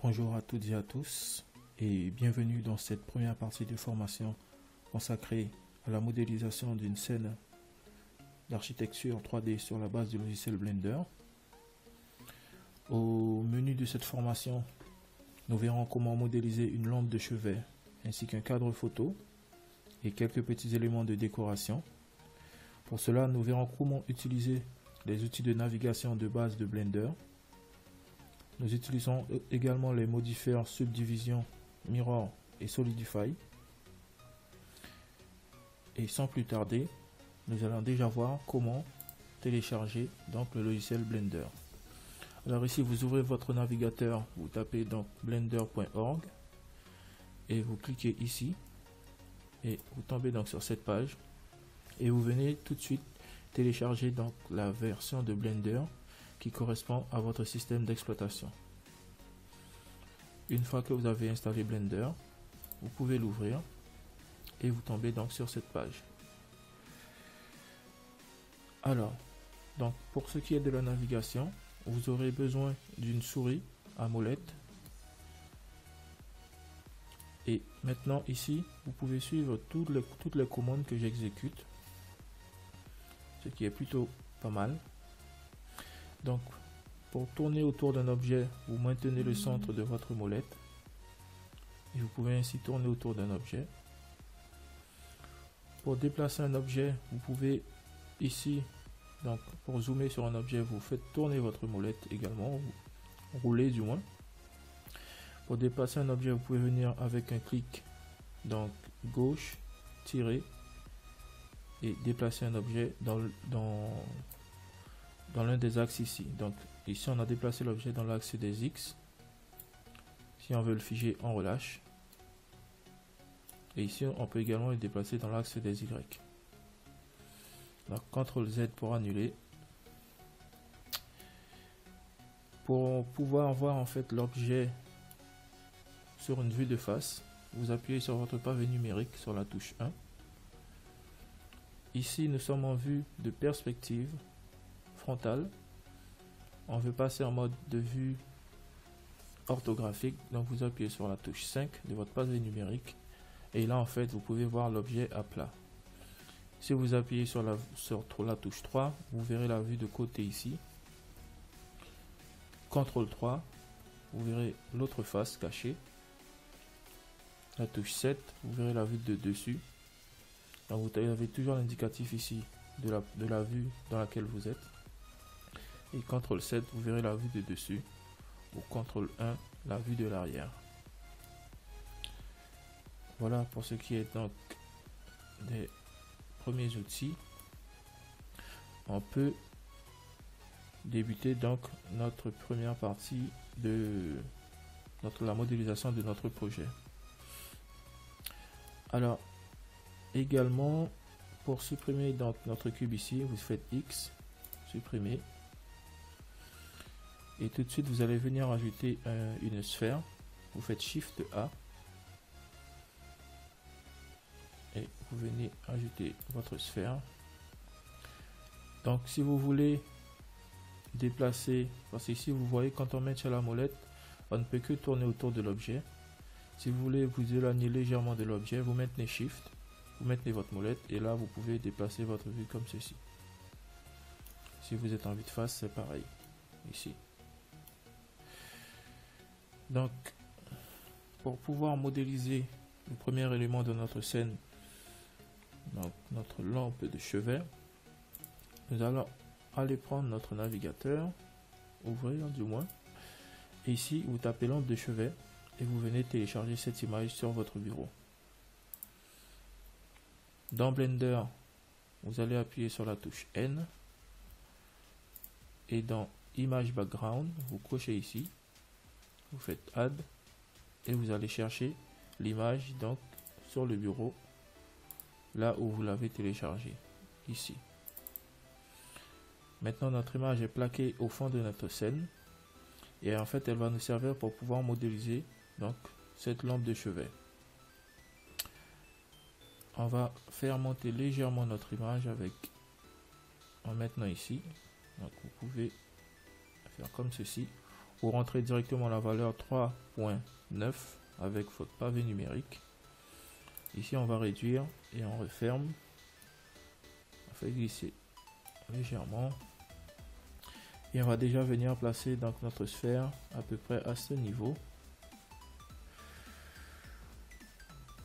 Bonjour à toutes et à tous et bienvenue dans cette première partie de formation consacrée à la modélisation d'une scène d'architecture 3D sur la base du logiciel Blender. Au menu de cette formation, nous verrons comment modéliser une lampe de chevet ainsi qu'un cadre photo et quelques petits éléments de décoration. Pour cela, nous verrons comment utiliser les outils de navigation de base de Blender. Nous utilisons également les modifiers Subdivision, Mirror et Solidify. Et sans plus tarder, nous allons déjà voir comment télécharger donc le logiciel Blender. Alors ici, vous ouvrez votre navigateur, vous tapez donc blender.org et vous cliquez ici et vous tombez donc sur cette page et vous venez tout de suite télécharger donc la version de Blender qui correspond à votre système d'exploitation. Une fois que vous avez installé Blender, vous pouvez l'ouvrir et vous tombez donc sur cette page. Alors, donc pour ce qui est de la navigation, vous aurez besoin d'une souris à molette. Et maintenant ici, vous pouvez suivre toutes les commandes que j'exécute, ce qui est plutôt pas mal. Donc, pour tourner autour d'un objet, vous maintenez le centre de votre molette et vous pouvez ainsi tourner autour d'un objet. Pour déplacer un objet, vous pouvez ici, donc pour zoomer sur un objet, vous faites tourner votre molette également, vous roulez du moins. Pour déplacer un objet, vous pouvez venir avec un clic, donc gauche, tirer et déplacer un objet dans l'un des axes ici. Donc ici on a déplacé l'objet dans l'axe des X. Si on veut le figer, on relâche. Et ici on peut également le déplacer dans l'axe des Y. Donc CTRL Z pour annuler. Pour pouvoir voir en fait l'objet sur une vue de face, vous appuyez sur votre pavé numérique sur la touche 1. Ici nous sommes en vue de perspective frontale. On veut passer en mode de vue orthographique, donc vous appuyez sur la touche 5 de votre pavé numérique et là en fait vous pouvez voir l'objet à plat. Si vous appuyez sur la touche 3, vous verrez la vue de côté ici. CTRL 3, vous verrez l'autre face cachée. La touche 7, vous verrez la vue de dessus. Donc vous avez toujours l'indicatif ici de la vue dans laquelle vous êtes. Et CTRL 7, vous verrez la vue de dessus. Ou CTRL 1, la vue de l'arrière. Voilà pour ce qui est donc des premiers outils. On peut débuter donc notre première partie de la modélisation de notre projet. Alors également pour supprimer donc notre cube ici, vous faites X, supprimer. Et tout de suite, vous allez venir ajouter une sphère. Vous faites Shift A. Et vous venez ajouter votre sphère. Donc, si vous voulez déplacer, parce qu'ici, vous voyez, quand on met sur la molette, on ne peut que tourner autour de l'objet. Si vous voulez vous éloigner légèrement de l'objet, vous maintenez Shift, vous maintenez votre molette, et là, vous pouvez déplacer votre vue comme ceci. Si vous êtes en vue de face, c'est pareil, ici. Donc, pour pouvoir modéliser le premier élément de notre scène, donc notre lampe de chevet, nous allons aller prendre notre navigateur, ouvrir du moins, et ici vous tapez lampe de chevet et vous venez télécharger cette image sur votre bureau. Dans Blender, vous allez appuyer sur la touche N et dans Image Background, vous cochez ici. Vous faites Add et vous allez chercher l'image donc sur le bureau là où vous l'avez téléchargé ici. Maintenant notre image est plaquée au fond de notre scène et en fait elle va nous servir pour pouvoir modéliser donc cette lampe de chevet. On va faire monter légèrement notre image avec en maintenant ici. Donc vous pouvez faire comme ceci. vous rentrez directement la valeur 3.9 avec votre pavé numérique. Ici, on va réduire et on referme. On fait glisser légèrement. Et on va déjà venir placer donc notre sphère à peu près à ce niveau.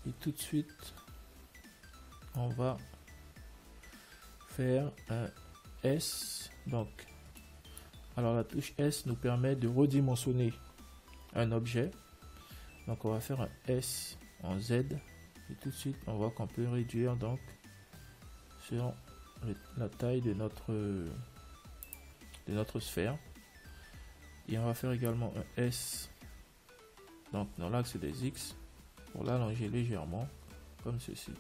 Et tout de suite, on va faire un S. Donc, alors la touche S nous permet de redimensionner un objet. Donc, on va faire un S en Z. Et tout de suite, on voit qu'on peut réduire donc sur la taille de notre sphère. Et on va faire également un S donc dans l'axe des X pour l'allonger légèrement comme ceci.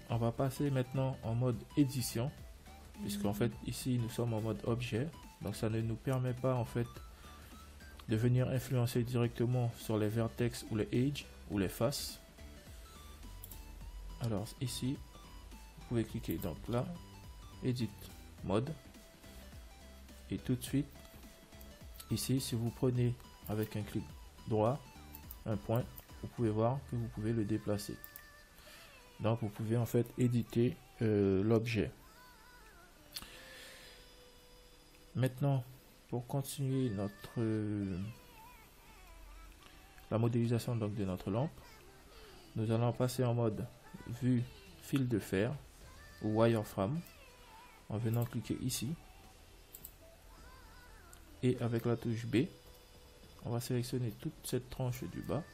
On va passer maintenant en mode édition, puisqu'en fait ici nous sommes en mode objet, donc ça ne nous permet pas en fait de venir influencer directement sur les vertex ou les edges ou les faces. Alors ici vous pouvez cliquer donc là, edit mode, et tout de suite ici si vous prenez avec un clic droit un point, vous pouvez voir que vous pouvez le déplacer. Donc vous pouvez en fait éditer l'objet. Maintenant, pour continuer la modélisation donc de notre lampe, nous allons passer en mode vue fil de fer ou wireframe en venant cliquer ici, et avec la touche B, on va sélectionner toute cette tranche du bas.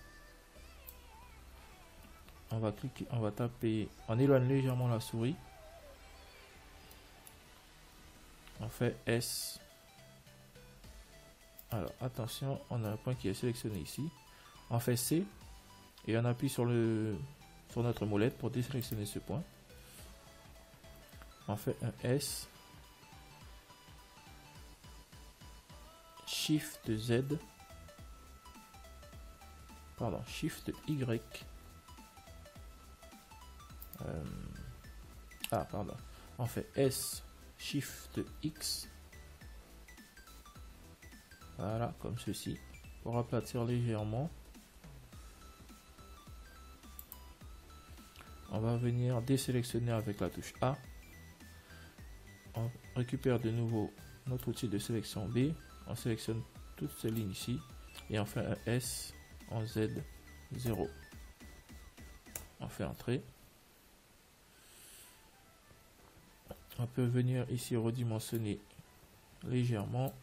On va cliquer, on va taper, on éloigne légèrement la souris. On fait S. Alors attention, on a un point qui est sélectionné ici. On fait C et on appuie sur notre molette pour désélectionner ce point. On fait un S. Shift Z. Pardon, Shift Y. Pardon. On fait S, Shift X. Voilà, comme ceci. Pour aplatir légèrement. On va venir désélectionner avec la touche A. On récupère de nouveau notre outil de sélection B. On sélectionne toutes ces lignes ici. Et on fait un S en Z0. On fait entrer. On peut venir ici redimensionner légèrement.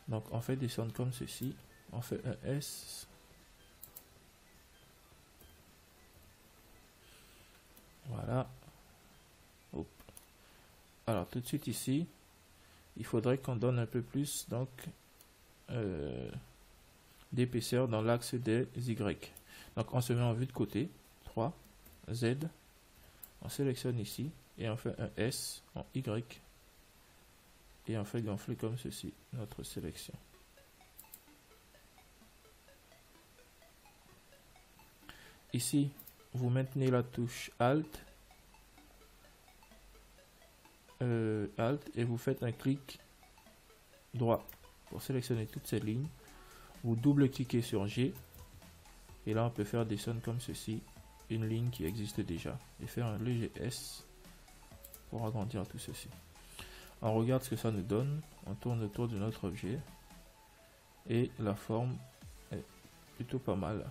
Donc on fait descendre comme ceci. On fait un S. Voilà. Hop. Alors tout de suite ici, il faudrait qu'on donne un peu plus donc d'épaisseur dans l'axe des Y. Donc on se met en vue de côté. 3, Z. On sélectionne ici. Et on fait un S en Y. Et on fait gonfler comme ceci notre sélection. Ici, vous maintenez la touche Alt. Alt et vous faites un clic droit pour sélectionner toutes ces lignes. Vous double-cliquez sur G. Et là, on peut faire descendre comme ceci une ligne qui existe déjà. Et faire un léger S. Pour agrandir tout ceci. On regarde ce que ça nous donne. On tourne autour de notre objet. Et la forme est plutôt pas mal.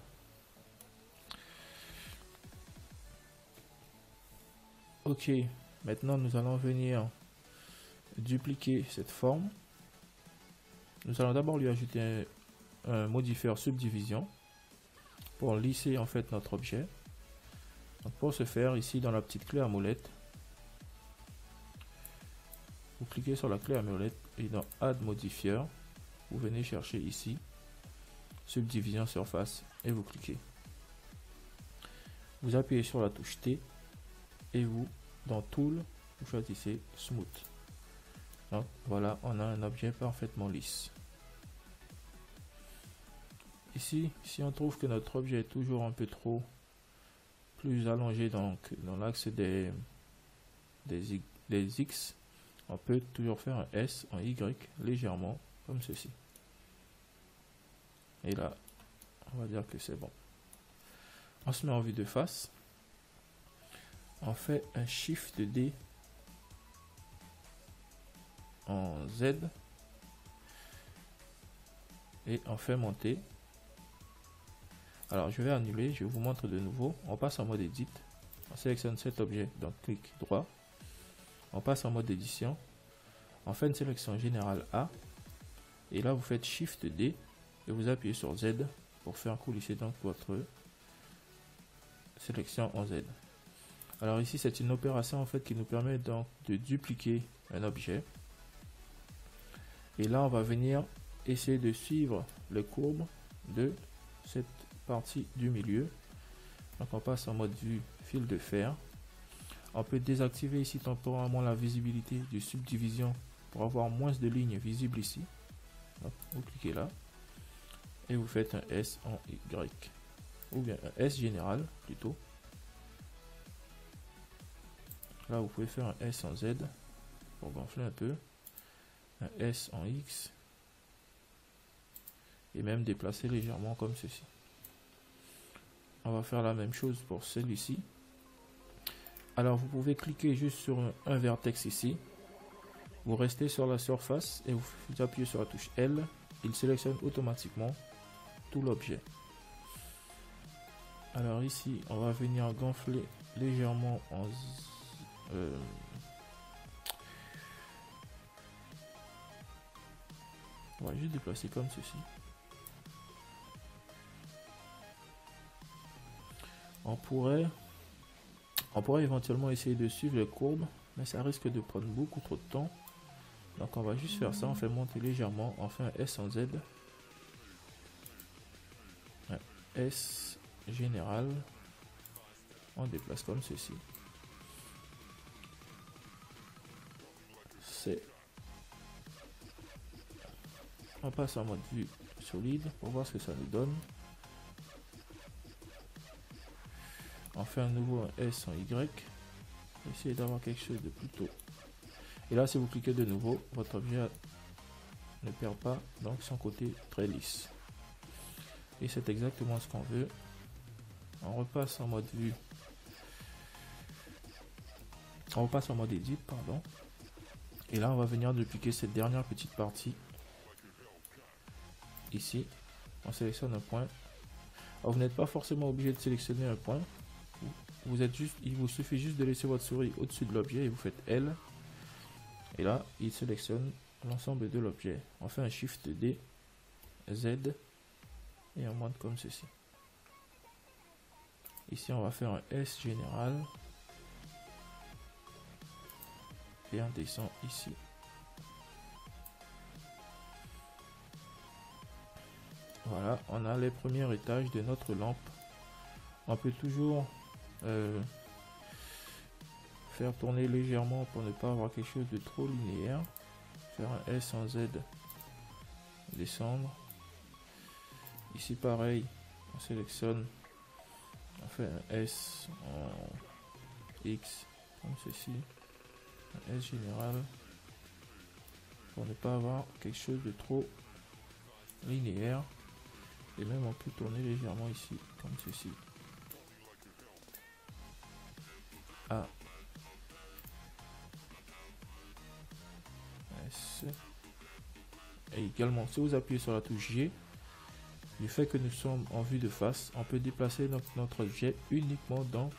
Ok. Maintenant, nous allons venir dupliquer cette forme. Nous allons d'abord lui ajouter un modifieur subdivision pour lisser en fait notre objet. Donc pour ce faire, ici dans la petite clé à molette, vous cliquez sur la clé à molette et dans Add modifier, vous venez chercher ici subdivision surface et vous cliquez. Vous appuyez sur la touche T et vous, dans Tool, vous choisissez Smooth. Donc voilà, on a un objet parfaitement lisse. Ici, si on trouve que notre objet est toujours un peu trop plus allongé donc dans l'axe des les X, on peut toujours faire un S en Y légèrement, comme ceci. Et là, on va dire que c'est bon. On se met en vue de face. On fait un Shift D en Z. Et on fait monter. Alors je vais annuler, je vous montre de nouveau. On passe en mode Edit. On sélectionne cet objet, donc clic droit. On passe en mode édition. On fait une sélection générale A. Et là vous faites Shift D. Et vous appuyez sur Z pour faire coulisser donc votre sélection en Z. Alors ici c'est une opération en fait qui nous permet donc de dupliquer un objet. Et là on va venir essayer de suivre les courbes de cette partie du milieu. Donc on passe en mode vue fil de fer. On peut désactiver ici temporairement la visibilité de subdivision pour avoir moins de lignes visibles ici. Donc, vous cliquez là et vous faites un S en Y ou bien un S général plutôt. Là vous pouvez faire un S en Z pour gonfler un peu, un S en X et même déplacer légèrement comme ceci. On va faire la même chose pour celui-ci. Alors vous pouvez cliquer juste sur un vertex ici. Vous restez sur la surface et vous appuyez sur la touche L. Il sélectionne automatiquement tout l'objet. Alors ici, on va venir gonfler légèrement en on va juste déplacer comme ceci. On pourrait éventuellement essayer de suivre les courbes, mais ça risque de prendre beaucoup trop de temps. Donc on va juste faire ça, on fait monter légèrement, on fait un S en Z, un S général, on déplace comme ceci. On passe en mode vue solide pour voir ce que ça nous donne. On fait un nouveau S en Y. Essayez d'avoir quelque chose de plutôt. Et là, si vous cliquez de nouveau, votre objet ne perd pas donc son côté très lisse. Et c'est exactement ce qu'on veut. On repasse en mode vue. On repasse en mode edit, pardon. Et là, on va venir dupliquer cette dernière petite partie. Ici, on sélectionne un point. Alors, vous n'êtes pas forcément obligé de sélectionner un point. Il vous suffit juste de laisser votre souris au-dessus de l'objet et vous faites L. Et là, il sélectionne l'ensemble de l'objet. On fait un Shift D, Z et on monte comme ceci. Ici, on va faire un S général et on descend ici. Voilà, on a les premiers étages de notre lampe. On peut toujours faire tourner légèrement pour ne pas avoir quelque chose de trop linéaire. Faire un S en Z, descendre. Ici pareil, on sélectionne, on fait un S en X comme ceci, un S général pour ne pas avoir quelque chose de trop linéaire. Et même on peut tourner légèrement ici comme ceci. A S. Et également, si vous appuyez sur la touche G, du fait que nous sommes en vue de face, on peut déplacer notre objet uniquement donc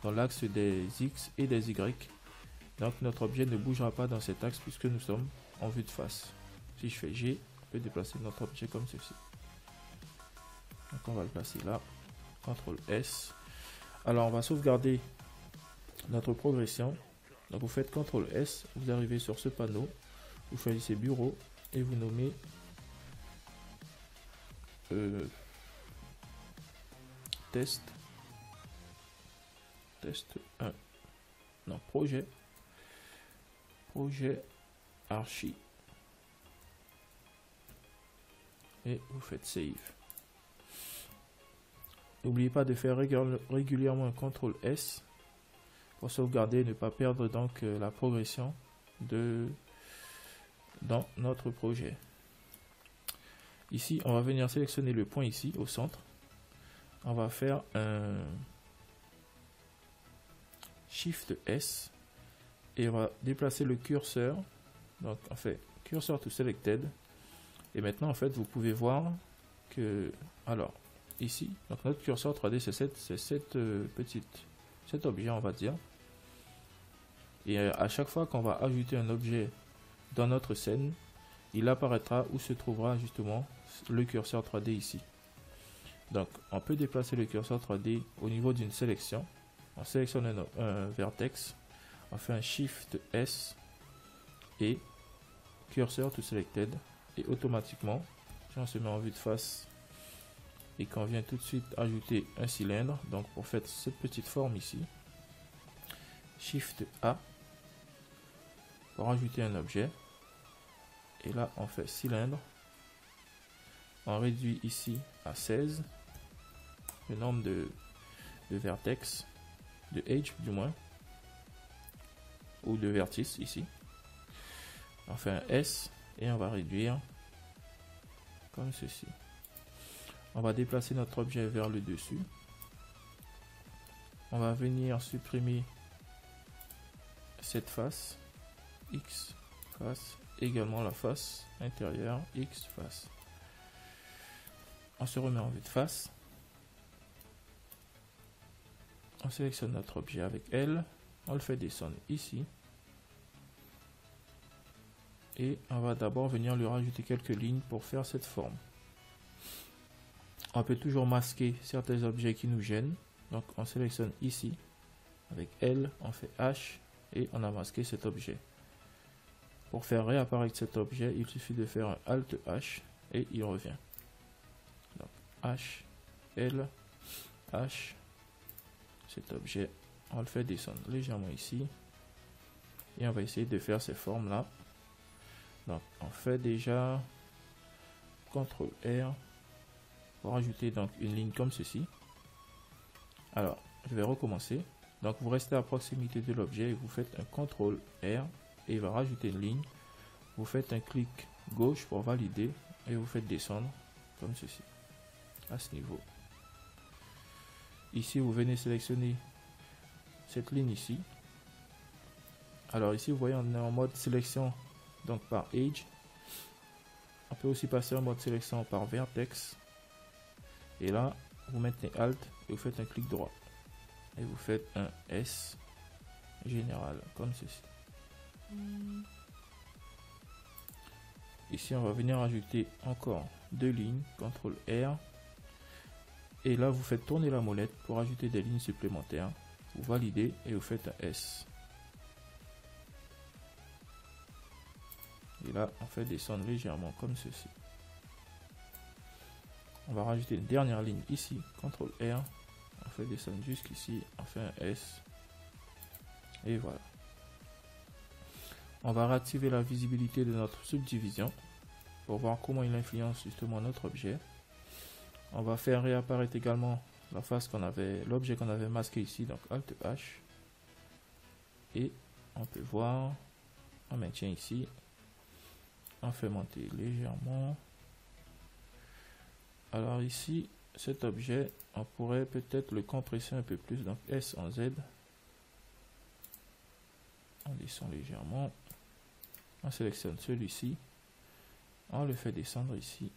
dans l'axe des X et des Y. Donc notre objet ne bougera pas dans cet axe puisque nous sommes en vue de face. Si je fais G, on peut déplacer notre objet comme ceci. Donc on va le placer là. CTRL S. Alors on va sauvegarder notre progression. Donc vous faites CTRL S, vous arrivez sur ce panneau, vous choisissez bureau et vous nommez test 1. Non, projet archi. Et vous faites save. N'oubliez pas de faire régulièrement un CTRL S pour sauvegarder et ne pas perdre donc la progression dans notre projet. Ici, on va venir sélectionner le point ici au centre. On va faire un Shift S et on va déplacer le curseur. Donc on fait cursor to selected. Et maintenant en fait vous pouvez voir que alors ici donc notre curseur 3D c'est cet objet on va dire. Et à chaque fois qu'on va ajouter un objet dans notre scène, il apparaîtra où se trouvera justement le curseur 3D ici. Donc on peut déplacer le curseur 3D au niveau d'une sélection. On sélectionne un vertex, on fait un Shift S et cursor to selected, et automatiquement si on se met en vue de face et qu'on vient tout de suite ajouter un cylindre, donc pour faire cette petite forme ici, Shift A pour ajouter un objet, et là on fait cylindre, on réduit ici à 16 le nombre de vertex, de edge du moins, ou de vertice ici. On fait un S et on va réduire comme ceci. On va déplacer notre objet vers le dessus. On va venir supprimer cette face, X face, également la face intérieure, X face. On se remet en vue de face. On sélectionne notre objet avec L, on le fait descendre ici. Et on va d'abord venir lui rajouter quelques lignes pour faire cette forme. On peut toujours masquer certains objets qui nous gênent. Donc on sélectionne ici, avec L, on fait H et on a masqué cet objet. Pour faire réapparaître cet objet, il suffit de faire un Alt H et il revient. Donc H, L, H. Cet objet, on le fait descendre légèrement ici et on va essayer de faire ces formes là. Donc on fait déjà CTRL R pour ajouter donc une ligne comme ceci. Alors je vais recommencer. Donc vous restez à proximité de l'objet et vous faites un CTRL R et il va rajouter une ligne. Vous faites un clic gauche pour valider et vous faites descendre comme ceci à ce niveau. Ici, vous venez sélectionner cette ligne ici. Alors ici, vous voyez, on est en mode sélection donc par Edge. On peut aussi passer en mode sélection par Vertex. Et là, vous maintenez Alt et vous faites un clic droit. Et vous faites un S général, comme ceci. Ici, on va venir ajouter encore deux lignes, CTRL R. Et là, vous faites tourner la molette pour ajouter des lignes supplémentaires. Vous validez et vous faites un S. Et là, on fait descendre légèrement comme ceci. On va rajouter une dernière ligne ici, CTRL R. On fait descendre jusqu'ici, on fait un S. Et voilà. On va réactiver la visibilité de notre subdivision pour voir comment il influence justement notre objet. On va faire réapparaître également la face qu'on avait, l'objet qu'on avait masqué ici, donc Alt H. Et on peut voir, on maintient ici, on fait monter légèrement. Alors ici, cet objet, on pourrait peut-être le compresser un peu plus, donc S en Z. On descend légèrement. On sélectionne celui-ci. On le fait descendre ici.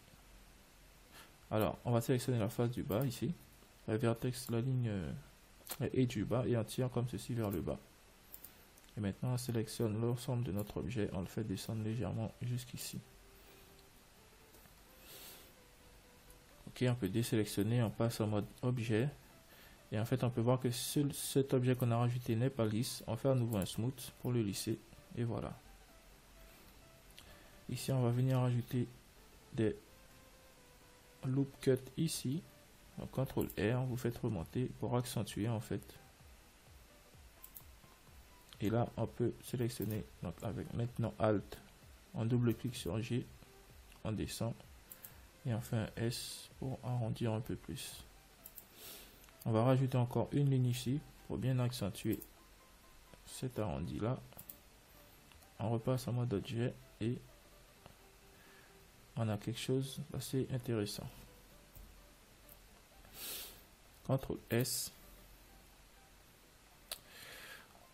Alors, on va sélectionner la face du bas ici. La vertex, la ligne est du bas et on tire comme ceci vers le bas. Et maintenant, on sélectionne l'ensemble de notre objet. On le fait descendre légèrement jusqu'ici. Ok, on peut désélectionner. On passe en mode objet. Et en fait, on peut voir que cet objet qu'on a rajouté n'est pas lisse. On fait à nouveau un smooth pour le lisser. Et voilà. Ici, on va venir rajouter des loop cut ici. Donc, CTRL R, vous faites remonter pour accentuer en fait. Et là, on peut sélectionner donc avec maintenant Alt. On double-clique sur G. On descend. Et on fait un S pour arrondir un peu plus. On va rajouter encore une ligne ici pour bien accentuer cet arrondi là. On repasse en mode objet et on a quelque chose d'assez intéressant. CTRL S.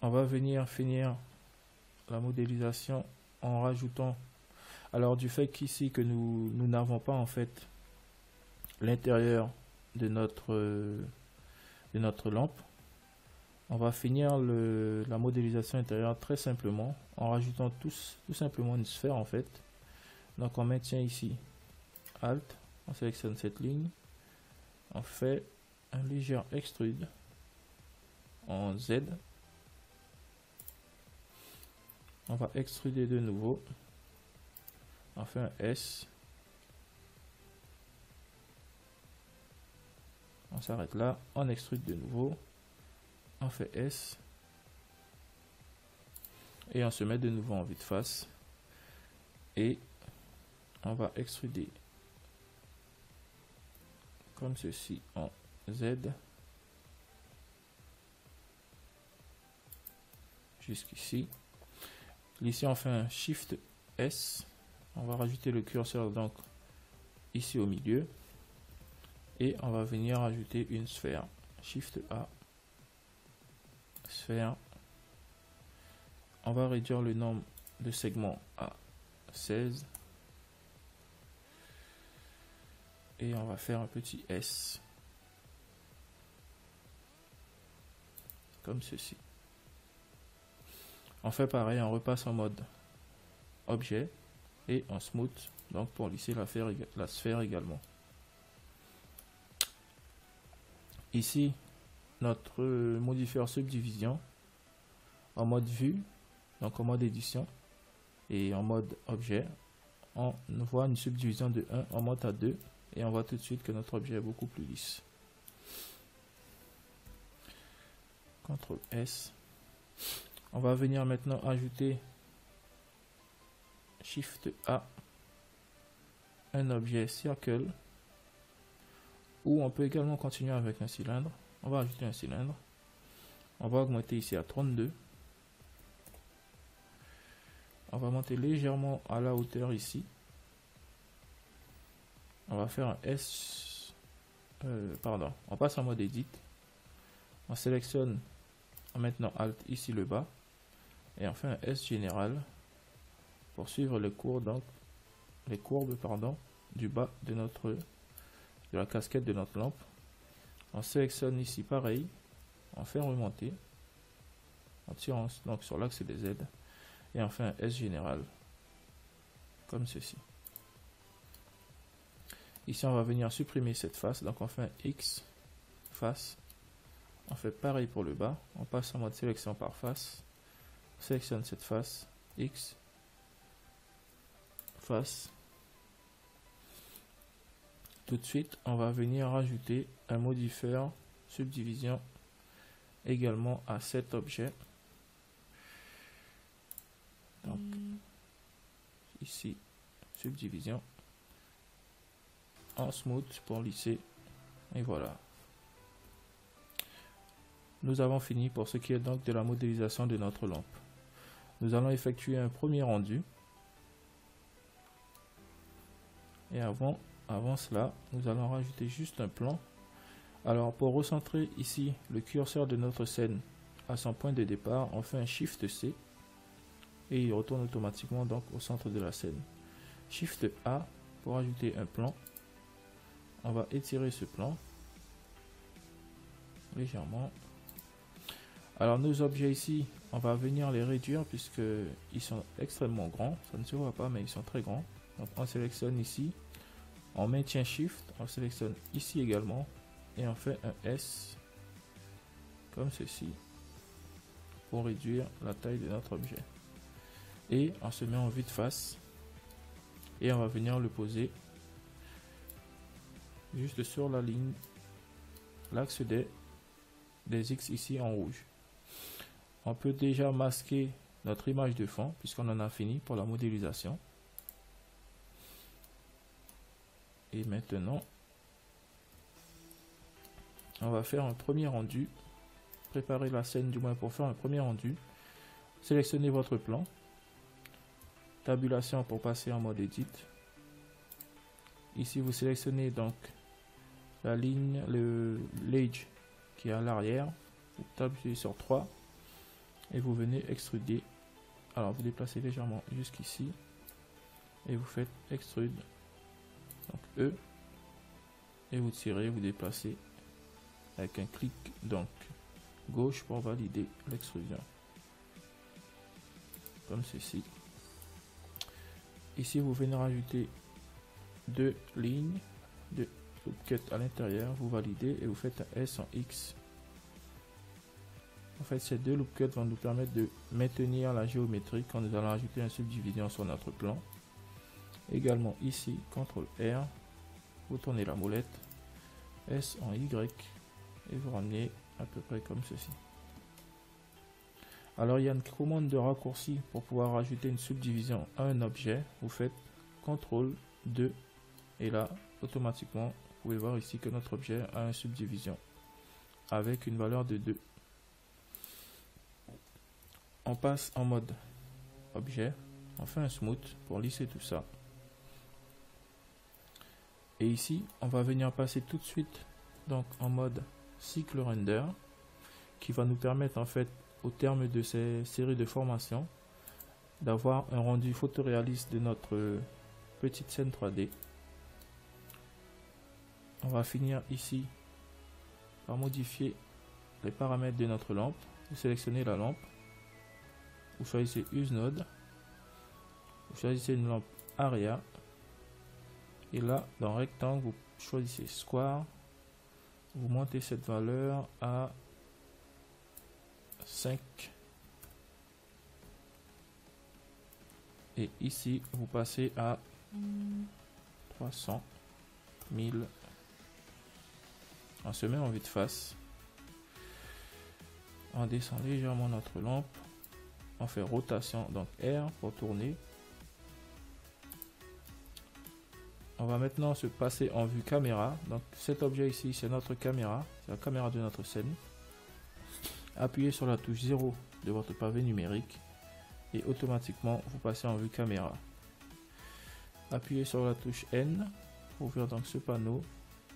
On va venir finir la modélisation en rajoutant, alors du fait qu'ici que nous n'avons pas en fait l'intérieur de notre lampe, on va finir la modélisation intérieure très simplement en rajoutant tout simplement une sphère en fait. Donc on maintient ici Alt, on sélectionne cette ligne, on fait un léger extrude en Z, on va extruder de nouveau, on fait un S, on s'arrête là, on extrude de nouveau, on fait S et on se met de nouveau en vue de face et on va extruder comme ceci en Z jusqu'ici. Ici on fait un Shift S, on va rajouter le curseur donc ici au milieu et on va venir ajouter une sphère. Shift A, sphère. On va réduire le nombre de segments à 16 et on va faire un petit S comme ceci. On fait pareil, on repasse en mode objet et en smooth, donc pour lisser la sphère également. Ici, notre modifieur subdivision en mode vue, donc en mode édition et en mode objet, on voit une subdivision de 1, on monte à 2 et on voit tout de suite que notre objet est beaucoup plus lisse. CTRL S. On va venir maintenant ajouter Shift A, un objet circle, ou on peut également continuer avec un cylindre. On va ajouter un cylindre. On va augmenter ici à 32. On va monter légèrement à la hauteur ici. On va faire un S, on passe en mode Edit. On sélectionne maintenant Alt ici le bas et on fait un S général pour suivre les courbes du bas de la casquette de notre lampe. On sélectionne ici pareil, on fait remonter, on tire donc sur l'axe des Z et on fait un S général comme ceci. Ici on va venir supprimer cette face, donc on fait un X face. On fait pareil pour le bas, on passe en mode sélection par face, on sélectionne cette face, X, face. Tout de suite, on va venir rajouter un modifieur subdivision également à cet objet. Donc, ici, subdivision, en smooth pour lisser, et voilà. Nous avons fini pour ce qui est donc de la modélisation de notre lampe. Nous allons effectuer un premier rendu. Et avant cela, nous allons rajouter juste un plan. Alors pour recentrer ici le curseur de notre scène à son point de départ, on fait un Shift C et il retourne automatiquement donc au centre de la scène. Shift A pour ajouter un plan. On va étirer ce plan légèrement. Alors nos objets ici, on va venir les réduire puisque ils sont extrêmement grands. Ça ne se voit pas mais ils sont très grands. Donc on sélectionne ici, on maintient Shift, on sélectionne ici également et on fait un S comme ceci pour réduire la taille de notre objet. Et on se met en vue de face et on va venir le poser juste sur la ligne, l'axe des X ici en rouge. On peut déjà masquer notre image de fond puisqu'on en a fini pour la modélisation. Et maintenant, on va faire un premier rendu, préparer la scène du moins pour faire un premier rendu. sélectionnez votre plan, tabulation pour passer en mode edit. Ici vous sélectionnez donc la ligne, l'edge qui est à l'arrière, vous tapez sur 3 et vous venez extruder. Alors vous déplacez légèrement jusqu'ici et vous faites extrude, donc E, et vous tirez, vous déplacez avec un clic donc gauche pour valider l'extrusion, comme ceci. Ici vous venez rajouter deux lignes de loop cut à l'intérieur, vous validez et vous faites un S en X. En fait, ces deux loop cuts vont nous permettre de maintenir la géométrie quand nous allons ajouter une subdivision sur notre plan. Également ici, CTRL R, vous tournez la molette, S en Y et vous ramenez à peu près comme ceci. Alors il y a une commande de raccourci pour pouvoir ajouter une subdivision à un objet. Vous faites CTRL 2 et là automatiquement vous pouvez voir ici que notre objet a une subdivision avec une valeur de 2. On passe en mode objet, on fait un smooth pour lisser tout ça. Et ici, on va venir passer tout de suite donc en mode cycle render qui va nous permettre en fait au terme de ces séries de formations d'avoir un rendu photoréaliste de notre petite scène 3D. On va finir ici par modifier les paramètres de notre lampe. Vous sélectionnez la lampe, vous choisissez Use Node, vous choisissez une lampe Aria et là dans rectangle vous choisissez Square, vous montez cette valeur à 5 et ici vous passez à 300 000. On se met en vue de face, on descend légèrement notre lampe, on fait rotation donc R pour tourner. On va maintenant se passer en vue caméra. Donc cet objet ici c'est notre caméra, c'est la caméra de notre scène. Appuyez sur la touche 0 de votre pavé numérique et automatiquement vous passez en vue caméra. Appuyez sur la touche N pour ouvrir donc ce panneau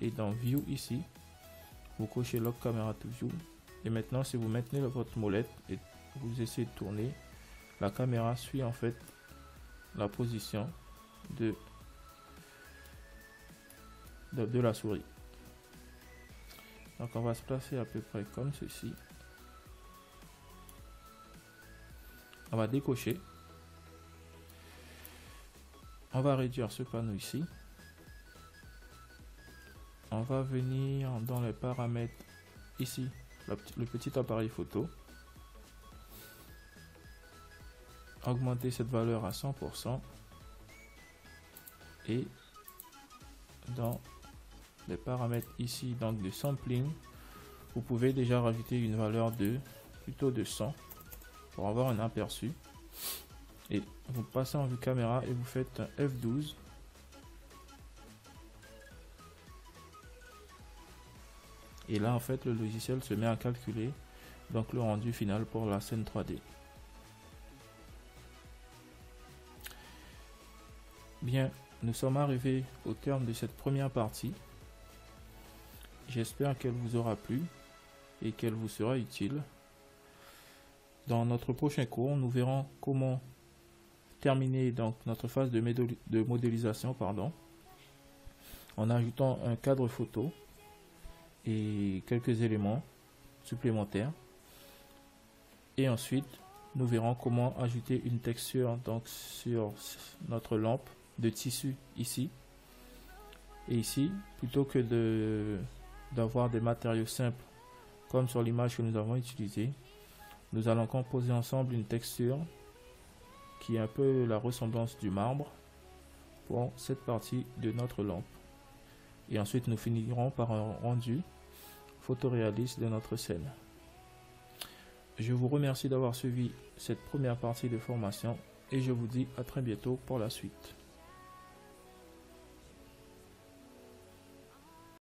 et dans View ici vous cochez Lock Camera to View et maintenant si vous maintenez votre molette et vous essayez de tourner, la caméra suit en fait la position de la souris. Donc on va se placer à peu près comme ceci. On va décocher. On va réduire ce panneau ici. On va venir dans les paramètres ici, le petit appareil photo. Augmenter cette valeur à 100% et dans les paramètres ici donc de sampling, vous pouvez déjà rajouter une valeur de plutôt de 100 pour avoir un aperçu et vous passez en vue caméra et vous faites un F12 et là en fait le logiciel se met à calculer donc le rendu final pour la scène 3D. Bien, nous sommes arrivés au terme de cette première partie. J'espère qu'elle vous aura plu et qu'elle vous sera utile. Dans notre prochain cours, nous verrons comment terminer donc notre phase de modélisation en ajoutant un cadre photo et quelques éléments supplémentaires. Et ensuite, nous verrons comment ajouter une texture donc sur notre lampe de tissu ici et ici, plutôt que d'avoir des matériaux simples comme sur l'image que nous avons utilisée, nous allons composer ensemble une texture qui est un peu la ressemblance du marbre pour cette partie de notre lampe. Et ensuite nous finirons par un rendu photoréaliste de notre scène. Je vous remercie d'avoir suivi cette première partie de formation et je vous dis à très bientôt pour la suite.